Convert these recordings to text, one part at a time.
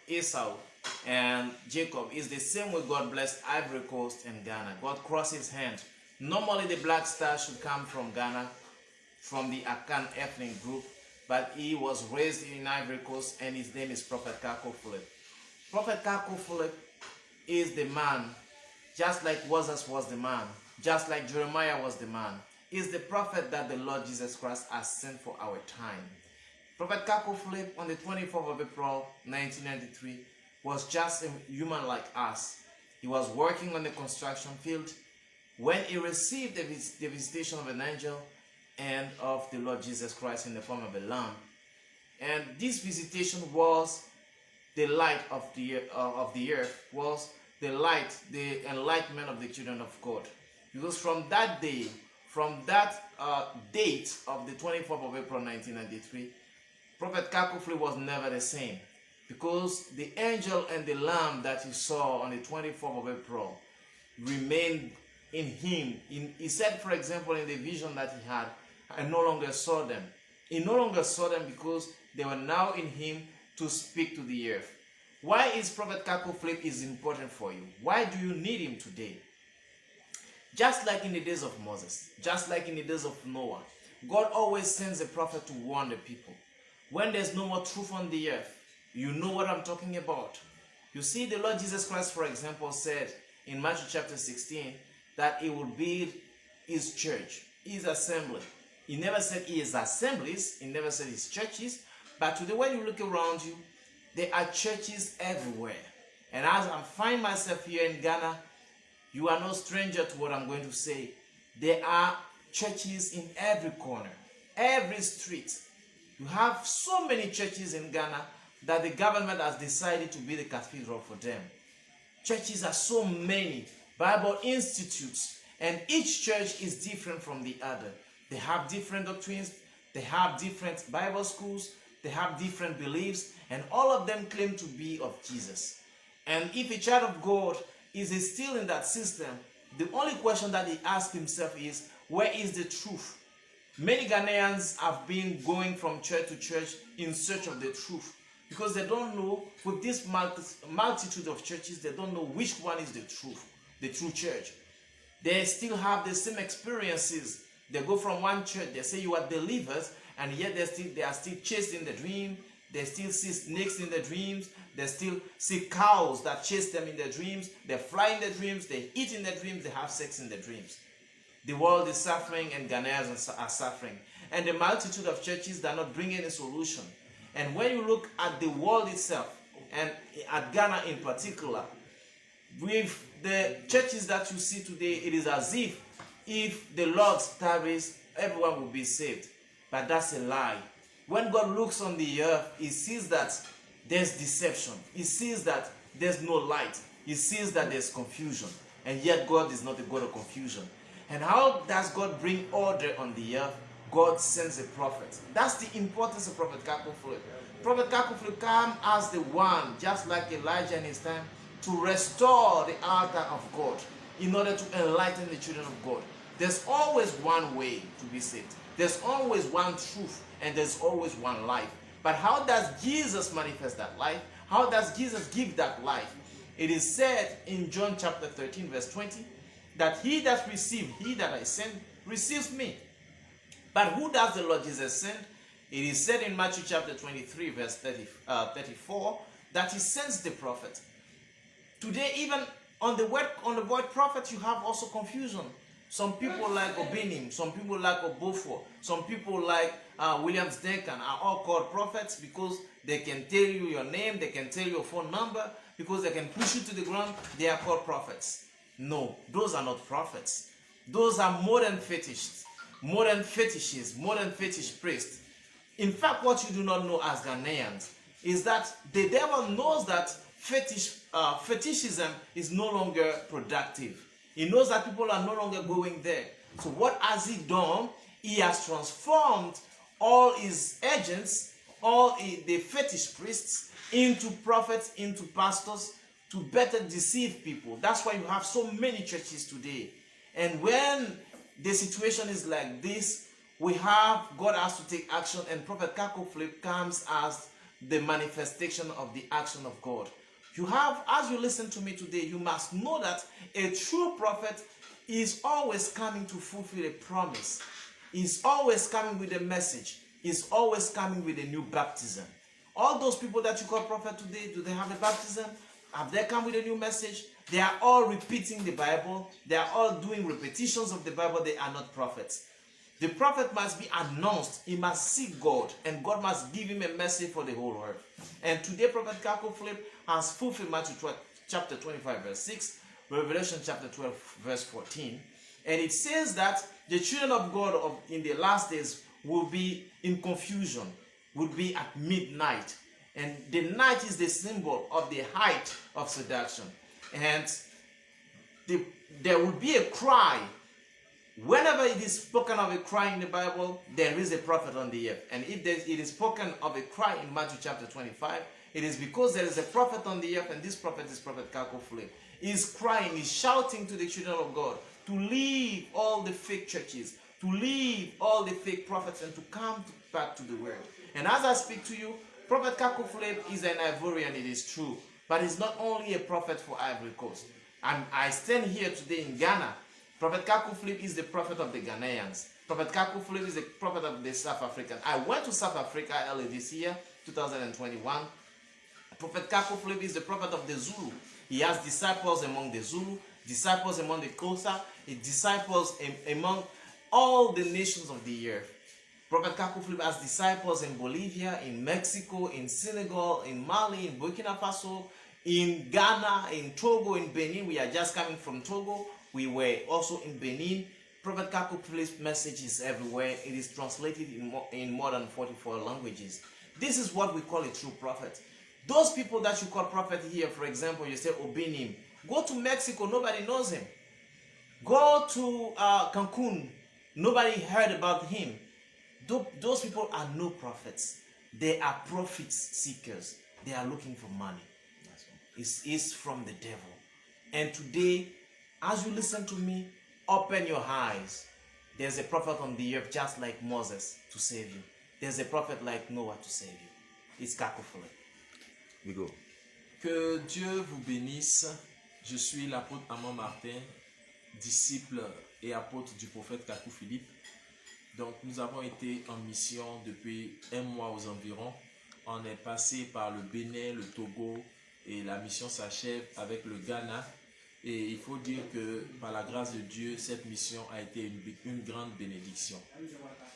Esau and Jacob is the same way God blessed Ivory Coast and Ghana. God crossed his hand. Normally the Black Star should come from Ghana, from the Akan ethnic group, but he was raised in Ivory Coast and his name is Prophet Kako Philip. Prophet Kako Philip is the man, just like Moses was the man, just like Jeremiah was the man, is the prophet that the Lord Jesus Christ has sent for our time. Prophet Kako Philip on the 24th of April 1993 was just a human like us. He was working on the construction field when he received the visitation of an angel and of the Lord Jesus Christ in the form of a lamb. And this visitation was the light of the earth, was the light, the enlightenment of the children of God. Because from that day, from that date of the 24th of April 1993, Prophet Kako Philip was never the same. Because the angel and the lamb that he saw on the 24th of April remained in him. He said, for example, in the vision that he had, I no longer saw them. He no longer saw them because they were now in him to speak to the earth. Why is Prophet Kako Philip is important for you? Why do you need him today? Just like in the days of Moses, just like in the days of Noah, God always sends a prophet to warn the people. When there's no more truth on the earth, you know what I'm talking about. You see, the Lord Jesus Christ, for example, said in Matthew chapter 16 that he will build his church, his assembly. He never said his assemblies, he never said his churches, but today when you look around you, there are churches everywhere. And as I find myself here in Ghana, you are no stranger to what I'm going to say. There are churches in every corner, every street. You have so many churches in Ghana that the government has decided to be the cathedral for them. Churches are so many, Bible institutes, and each church is different from the other. They have different doctrines, they have different Bible schools, they have different beliefs, and all of them claim to be of Jesus. And if a child of God is still in that system, the only question that he asks himself is, where is the truth? Many Ghanaians have been going from church to church in search of the truth because they don't know, with this multitude of churches, they don't know which one is the true church. They still have the same experiences. They go from one church, they say you are delivered, and yet they are still chased in the dream. They still see snakes in the dreams. They still see cows that chase them in their dreams. They fly in their dreams. They eat in their dreams. They have sex in their dreams. The world is suffering and Ghanaians are suffering. And the multitude of churches that are not bringing a solution. And when you look at the world itself, and at Ghana in particular, with the churches that you see today, it is as if the Lord tarries, everyone will be saved. But that's a lie. When God looks on the earth, he sees that there's deception. He sees that there's no light. He sees that there's confusion. And yet God is not a God of confusion. And how does God bring order on the earth? God sends a prophet. That's the importance of Prophet Kako Philip. Prophet Kako Philip came as the one, just like Elijah in his time, to restore the altar of God in order to enlighten the children of God. There's always one way to be saved. There's always one truth, and there's always one life. But how does Jesus manifest that life? How does Jesus give that life? It is said in John chapter 13, verse 20, that he that receives, he that I send, receives me. But who does the Lord Jesus send? It is said in Matthew chapter 23, verse 34, that he sends the prophet. Today, even on the word prophet, you have also confusion. Some people like Obinim, some people like Obofo, some people like Williams Duncan are all called prophets because they can tell you your name, they can tell you your phone number, because they can push you to the ground. They are called prophets. No, those are not prophets. Those are modern fetishists, modern fetish priests. In fact, what you do not know as Ghanaians is that the devil knows that fetishism is no longer productive. He knows that people are no longer going there. So what has he done? He has transformed all his agents, all the fetish priests, into prophets, into pastors, to better deceive people. That's why you have so many churches today. And when the situation is like this, God has to take action, and Prophet Kako Philip comes as the manifestation of the action of God. You have, as you listen to me today, you must know that a true prophet is always coming to fulfill a promise. Is always coming with a message. Is always coming with a new baptism. All those people that you call prophet today, do they have a baptism? Have they come with a new message? They are all repeating the Bible. They are all doing repetitions of the Bible. They are not prophets. The prophet must be announced. He must seek God, and God must give him a message for the whole earth. And today, Prophet Kaku Philip has fulfilled Matthew chapter 25, verse 6, Revelation chapter 12, verse 14. And it says that the children of God in the last days will be in confusion, will be at midnight. And the night is the symbol of the height of seduction. And there will be a cry. Whenever it is spoken of a cry in the Bible, there is a prophet on the earth. And if it is spoken of a cry in Matthew chapter 25, it is because there is a prophet on the earth, and this prophet is Prophet Kaku Philip. He is crying, he is shouting to the children of God to leave all the fake churches, to leave all the fake prophets, and to come back to the word. And as I speak to you, Prophet Kaku Philip is an Ivorian, it is true. But he's not only a prophet for Ivory Coast. I stand here today in Ghana. Prophet Kaku Philip is the prophet of the Ghanaians. Prophet Kaku Philip is the prophet of the South Africans. I went to South Africa early this year, 2021. Prophet Kaku Philip is the prophet of the Zulu. He has disciples among the Zulu, disciples among the Xhosa, disciples among all the nations of the earth. Prophet Kaku Philip has disciples in Bolivia, in Mexico, in Senegal, in Mali, in Burkina Faso, in Ghana, in Togo, in Benin. We are just coming from Togo. We were also in Benin. Prophet Kaku Philip's message is everywhere. It is translated in more than 44 languages. This is what we call a true prophet. Those people that you call prophet here, for example, you say Obinim. Go to Mexico, nobody knows him. Go to Cancun, nobody heard about him. Those people are no prophets. They are profit seekers. They are looking for money. It's from the devil. And today, as you listen to me, open your eyes. There's a prophet on the earth just like Moses to save you. There's a prophet like Noah to save you. It's Kaku Philip. We go. Que Dieu vous bénisse. Je suis l'apôtre Amand Martin, disciple et apôtre du prophète Kaku Philip. Donc nous avons été en mission depuis un mois aux environs. On est passé par le Bénin, le Togo et la mission s'achève avec le Ghana. Et il faut dire que par la grâce de Dieu, cette mission a été une grande bénédiction.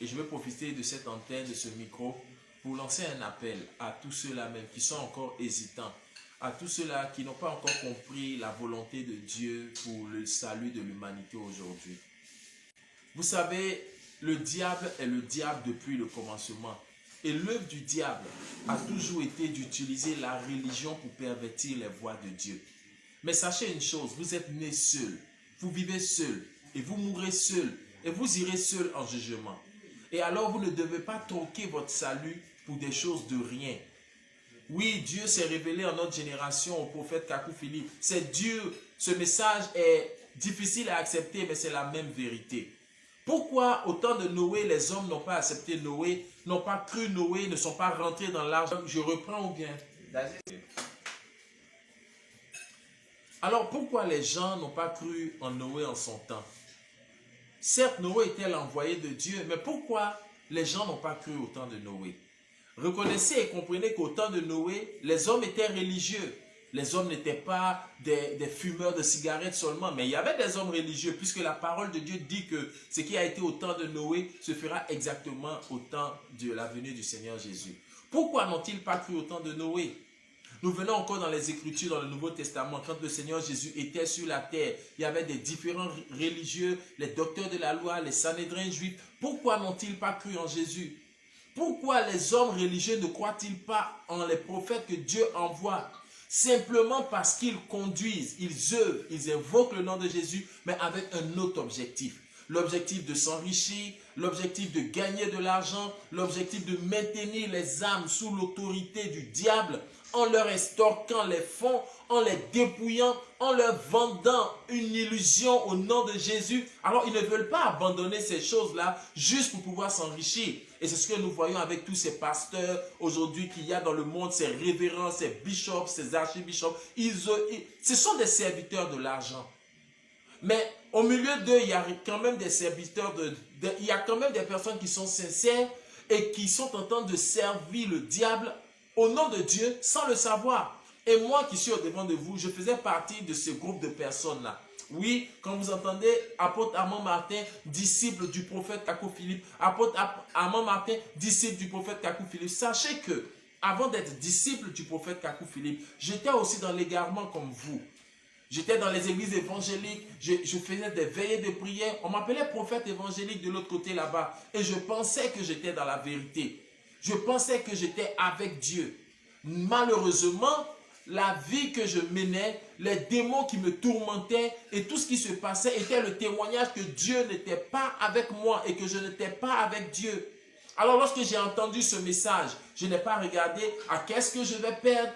Et je veux profiter de cette antenne, de ce micro, pour lancer un appel à tous ceux-là même qui sont encore hésitants, à tous ceux-là qui n'ont pas encore compris la volonté de Dieu pour le salut de l'humanité aujourd'hui. Vous savez, le diable est le diable depuis le commencement. Et l'œuvre du diable a toujours été d'utiliser la religion pour pervertir les voies de Dieu. Mais sachez une chose, vous êtes nés seuls, vous vivez seuls, et vous mourrez seuls, et vous irez seuls en jugement. Et alors vous ne devez pas troquer votre salut pour des choses de rien. Oui, Dieu s'est révélé en notre génération au prophète Kaku Philip. C'est Dieu, ce message est difficile à accepter, mais c'est la même vérité. Pourquoi au temps de Noé, les hommes n'ont pas accepté Noé, n'ont pas cru Noé, ne sont pas rentrés dans l'arche? Je reprends ou bien? Alors pourquoi les gens n'ont pas cru en Noé en son temps? Certes, Noé était l'envoyé de Dieu, mais pourquoi les gens n'ont pas cru au temps de Noé? Reconnaissez et comprenez qu'au temps de Noé, les hommes étaient religieux. Les hommes n'étaient pas des fumeurs de cigarettes seulement, mais il y avait des hommes religieux, puisque la parole de Dieu dit que ce qui a été au temps de Noé se fera exactement au temps de la venue du Seigneur Jésus. Pourquoi n'ont-ils pas cru au temps de Noé? Nous venons encore dans les Écritures, dans le Nouveau Testament, quand le Seigneur Jésus était sur la terre, il y avait des différents religieux, les docteurs de la loi, les Sanhédrins juifs. Pourquoi n'ont-ils pas cru en Jésus? Pourquoi les hommes religieux ne croient-ils pas en les prophètes que Dieu envoie? Simplement parce qu'ils conduisent, ils œuvrent, ils invoquent le nom de Jésus, mais avec un autre objectif. L'objectif de s'enrichir, l'objectif de gagner de l'argent, l'objectif de maintenir les âmes sous l'autorité du diable, en leur extorquant les fonds, en les dépouillant, en leur vendant une illusion au nom de Jésus. Alors ils ne veulent pas abandonner ces choses-là juste pour pouvoir s'enrichir. Et c'est ce que nous voyons avec tous ces pasteurs aujourd'hui qu'il y a dans le monde, ces révérends, ces bishops, ces archibishops. Ce sont des serviteurs de l'argent. Mais au milieu d'eux, il y a quand même des serviteurs, il y a quand même des personnes qui sont sincères et qui sont en train de servir le diable au nom de Dieu sans le savoir. Et moi qui suis au devant de vous, je faisais partie de ce groupe de personnes-là. Oui, quand vous entendez apôtre Armand Martin, disciple du prophète Kakou Philippe, apôtre Armand Martin, disciple du prophète Kakou Philippe, sachez que avant d'être disciple du prophète Kakou Philippe, j'étais aussi dans l'égarement comme vous. J'étais dans les églises évangéliques, je faisais des veillées de prière. On m'appelait prophète évangélique de l'autre côté là-bas. Et je pensais que j'étais dans la vérité. Je pensais que j'étais avec Dieu. Malheureusement, la vie que je menais, les démons qui me tourmentaient et tout ce qui se passait était le témoignage que Dieu n'était pas avec moi et que je n'étais pas avec Dieu. Alors lorsque j'ai entendu ce message, je n'ai pas regardé à qu'est-ce que je vais perdre,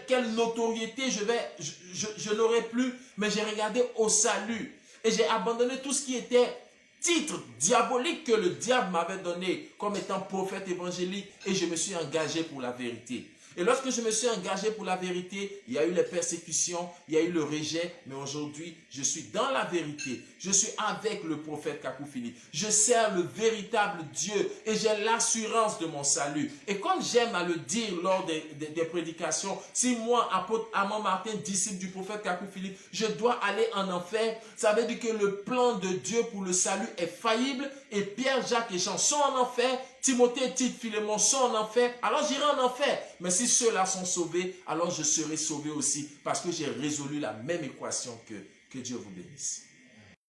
quelle notoriété je n'aurai plus, mais j'ai regardé au salut. Et j'ai abandonné tout ce qui était titre diabolique que le diable m'avait donné comme étant prophète évangélique et je me suis engagé pour la vérité. Et lorsque je me suis engagé pour la vérité, il y a eu les persécutions, il y a eu le rejet, mais aujourd'hui, je suis dans la vérité. Je suis avec le prophète Kakou Philippe. Je sers le véritable Dieu et j'ai l'assurance de mon salut. Et comme j'aime à le dire lors des prédications, si moi, apôtre Armand Martin, disciple du prophète Kakou Philippe, je dois aller en enfer, ça veut dire que le plan de Dieu pour le salut est faillible et Pierre, Jacques et Jean sont en enfer. Timothée, Tite, Philémon sont en enfer, alors j'irai en enfer. Mais si ceux-là sont sauvés, alors je serai sauvé aussi parce que j'ai résolu la même équation que Dieu vous bénisse.